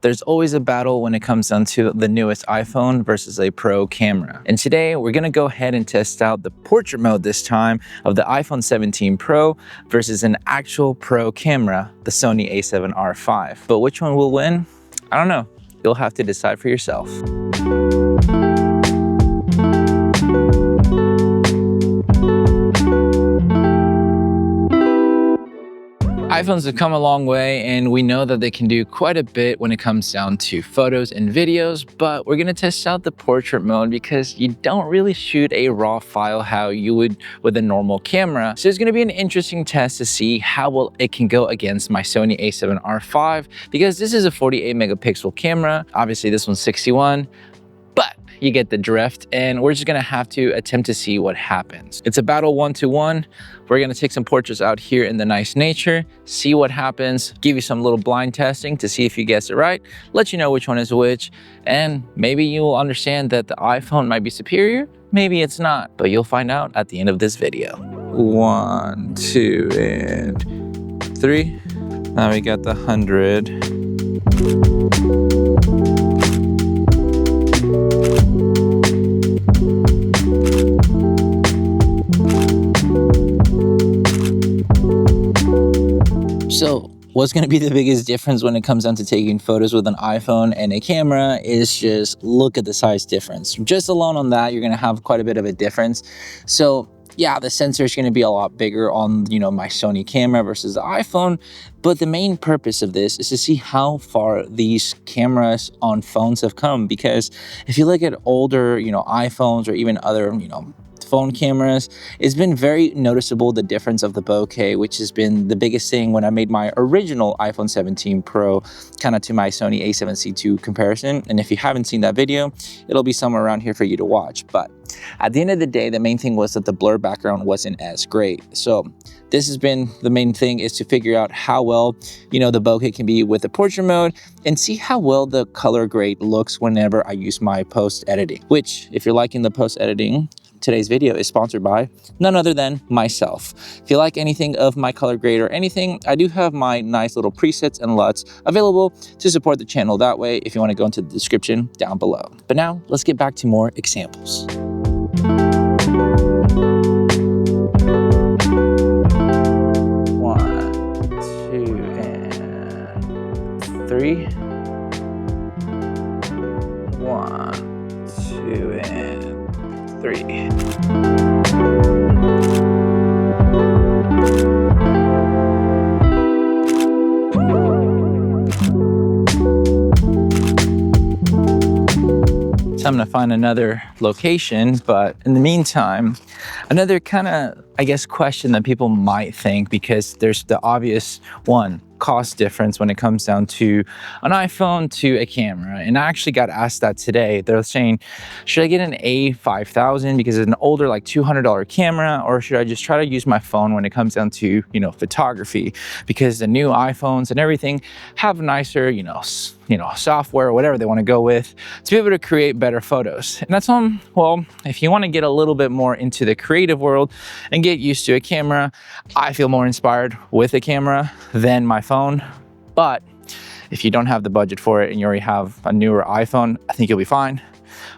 There's always a battle when it comes down to the newest iPhone versus a Pro camera. And today we're gonna go ahead and test out the portrait mode this time of the iPhone 17 Pro versus an actual Pro camera, the Sony a7R5. But which one will win? I don't know. You'll have to decide for yourself. iPhones have come a long way, and we know that they can do quite a bit when it comes down to photos and videos, but we're gonna test out the portrait mode because you don't really shoot a raw file how you would with a normal camera. So it's gonna be an interesting test to see how well it can go against my Sony a7R5, because this is a 48 megapixel camera. Obviously this one's 61, but you get the drift, and we're just gonna have to attempt to see what happens. It's a battle 1-to-1. We're gonna take some portraits out here in the nice nature, see what happens, give you some little blind testing to see if you guess it right, let you know which one is which, and maybe you will understand that the iPhone might be superior, maybe it's not, but you'll find out at the end of this video. 1, 2, and 3. Now we got the 100. So what's going to be the biggest difference when it comes down to taking photos with an iPhone and a camera is just look at the size difference. Just alone on that, you're going to have quite a bit of a difference. So yeah, the sensor is going to be a lot bigger on, my Sony camera versus the iPhone. But the main purpose of this is to see how far these cameras on phones have come. Because if you look at older, iPhones or even other, phone cameras, it's been very noticeable the difference of the bokeh, which has been the biggest thing when I made my original iPhone 17 Pro kind of to my Sony a7C II comparison. And if you haven't seen that video, it'll be somewhere around here for you to watch. But at the end of the day, the main thing was that the blur background wasn't as great. So this has been the main thing, is to figure out how well, the bokeh can be with the portrait mode, and see how well the color grade looks whenever I use my post editing, which if you're liking the post editing, today's video is sponsored by none other than myself. If you like anything of my color grade or anything, I do have my nice little presets and LUTs available to support the channel that way if you want to go into the description down below. But now let's get back to more examples. One, 2, and 3. 1, 2, and 3. Time to find another location, but in the meantime, another kind of, question that people might think, because there's the obvious one, cost difference when it comes down to an iPhone to a camera. And I actually got asked that today. They're saying, should I get an A5000 because it's an older, like $200 camera, or should I just try to use my phone when it comes down to, photography? Because the new iPhones and everything have nicer, software or whatever they want to go with to be able to create better photos. And that's well, if you want to get a little bit more into the creative world and get used to a camera, I feel more inspired with a camera than my phone. But if you don't have the budget for it and you already have a newer iPhone, I think you'll be fine.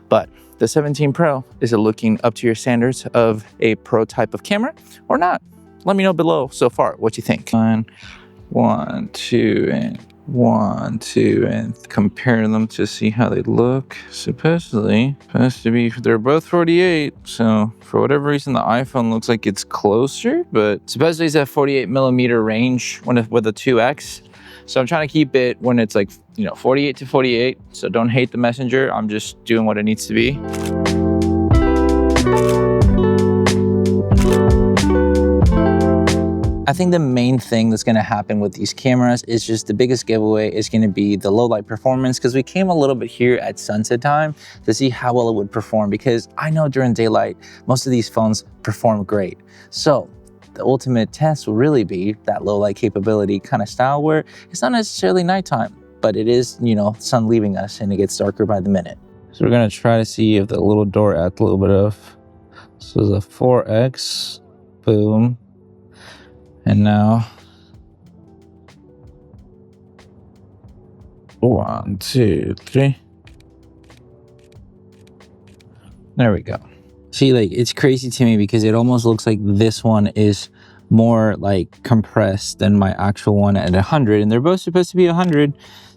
But the 17 Pro, is it looking up to your standards of a Pro type of camera or not? Let me know below so far what you think. 1, 2, and 1, 2, and compare them to see how they look. Supposedly, supposed to be, they're both 48. So for whatever reason, the iPhone looks like it's closer, but supposedly it's at 48 millimeter range with a 2X. So I'm trying to keep it when it's like, 48 to 48. So don't hate the messenger. I'm just doing what it needs to be. I think the main thing that's going to happen with these cameras is just the biggest giveaway is going to be the low light performance, because we came a little bit here at sunset time to see how well it would perform, because I know during daylight, most of these phones perform great. So the ultimate test will really be that low light capability kind of style where it's not necessarily nighttime, but it is, sun leaving us and it gets darker by the minute. So we're going to try to see if the little door adds a little bit of, so the 4X, boom. And now 1, 2, 3. There we go. See, like, it's crazy to me because it almost looks like this one is more like compressed than my actual one at 100, and they're both supposed to be 100.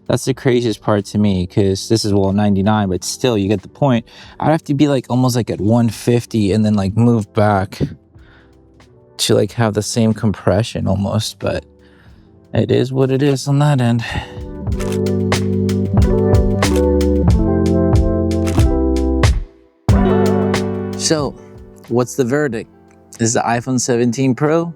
That's the craziest part to me, because this is, well, 99, but still, you get the point. I'd have to be like almost like at 150 and then like move back to like have the same compression almost, but it is what it is on that end. So, what's the verdict? Is the iPhone 17 Pro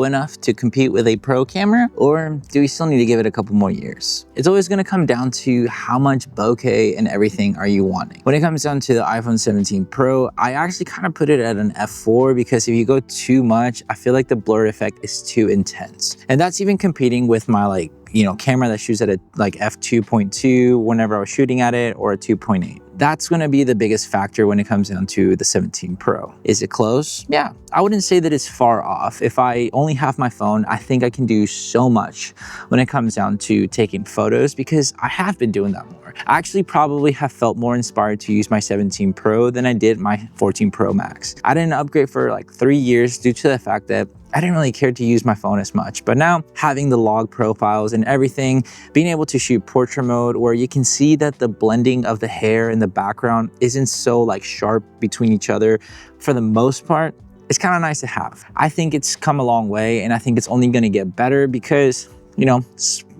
enough to compete with a Pro camera, or do we still need to give it a couple more years? It's always going to come down to how much bokeh and everything are you wanting. When it comes down to the iPhone 17 Pro, I actually kind of put it at an f4, because if you go too much, I feel like the blur effect is too intense. And that's even competing with my like, you know, camera that shoots at a like f2.2 whenever I was shooting at it, or a 2.8. That's going to be the biggest factor when it comes down to the 17 Pro. Is it close? Yeah, I wouldn't say that it's far off. If I only have my phone, I think I can do so much when it comes down to taking photos, because I have been doing that more. I actually probably have felt more inspired to use my 17 Pro than I did my 14 Pro Max. I didn't upgrade for like 3 years due to the fact that I didn't really care to use my phone as much. But now, having the log profiles and everything, being able to shoot portrait mode where you can see that the blending of the hair in the background isn't so like sharp between each other, for the most part, it's kind of nice to have. I think it's come a long way, and I think it's only going to get better because, you know,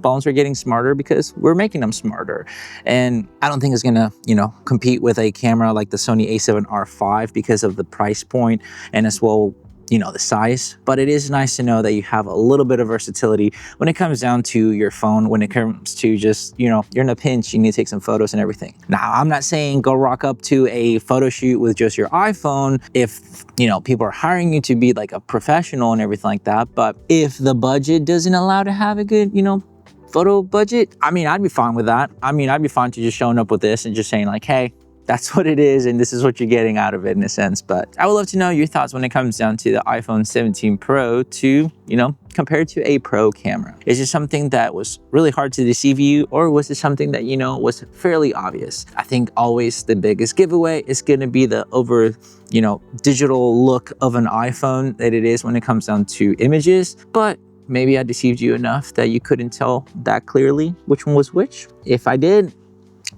phones are getting smarter because we're making them smarter. And I don't think it's gonna, you know, compete with a camera like the Sony a7R5 because of the price point, and as well, you know, the size. But it is nice to know that you have a little bit of versatility when it comes down to your phone, when it comes to just, you know, you're in a pinch, you need to take some photos and everything. Now, I'm not saying go rock up to a photo shoot with just your iPhone if, you know, people are hiring you to be like a professional and everything like that. But if the budget doesn't allow to have a good, you know, photo budget, I mean, I'd be fine with that. I mean, I'd be fine to just showing up with this and just saying like, hey, that's what it is, and this is what you're getting out of it in a sense. But I would love to know your thoughts when it comes down to the iPhone 17 Pro to, you know, compared to a Pro camera. Is it something that was really hard to deceive you, or was it something that, you know, was fairly obvious? I think always the biggest giveaway is going to be the over, you know, digital look of an iPhone that it is when it comes down to images. But maybe I deceived you enough that you couldn't tell that clearly which one was which. If I did,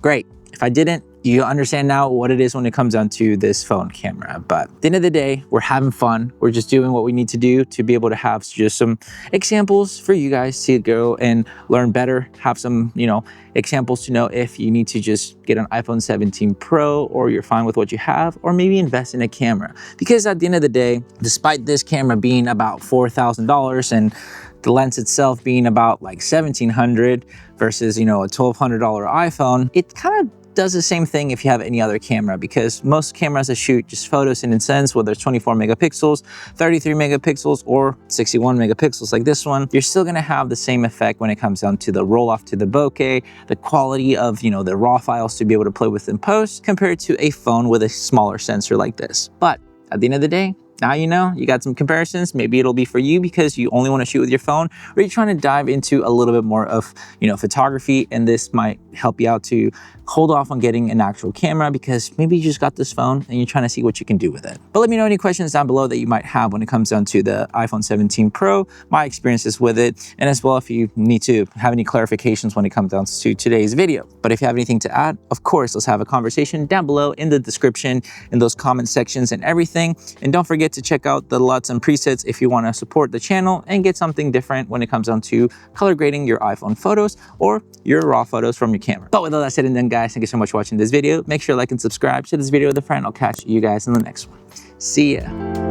great. If I didn't, you understand now what it is when it comes down to this phone camera. But at the end of the day, we're having fun. We're just doing what we need to do to be able to have just some examples for you guys to go and learn better, have some, you know, examples to know if you need to just get an iPhone 17 Pro, or you're fine with what you have, or maybe invest in a camera. Because at the end of the day, despite this camera being about $4,000 and the lens itself being about like $1,700 versus, you know, a $1,200 iPhone, it kind of does the same thing if you have any other camera, because most cameras that shoot just photos in a sense, whether it's 24 megapixels, 33 megapixels, or 61 megapixels like this one, you're still gonna have the same effect when it comes down to the roll off to the bokeh, the quality of, you know, the raw files to be able to play with in post, compared to a phone with a smaller sensor like this. But at the end of the day, now you know, you got some comparisons. Maybe it'll be for you because you only want to shoot with your phone, or you're trying to dive into a little bit more of, you know, photography, and this might help you out to hold off on getting an actual camera because maybe you just got this phone and you're trying to see what you can do with it. But let me know any questions down below that you might have when it comes down to the iPhone 17 Pro, my experiences with it, and as well if you need to have any clarifications when it comes down to today's video. But if you have anything to add, of course, let's have a conversation down below in the description, in those comment sections and everything. And don't forget to check out the LUTS and presets if you want to support the channel and get something different when it comes down to color grading your iPhone photos or your raw photos from your camera. But with all that said and done, guys, thank you so much for watching this video. Make sure to like and subscribe, share this video with a friend. I'll catch you guys in the next one. See ya.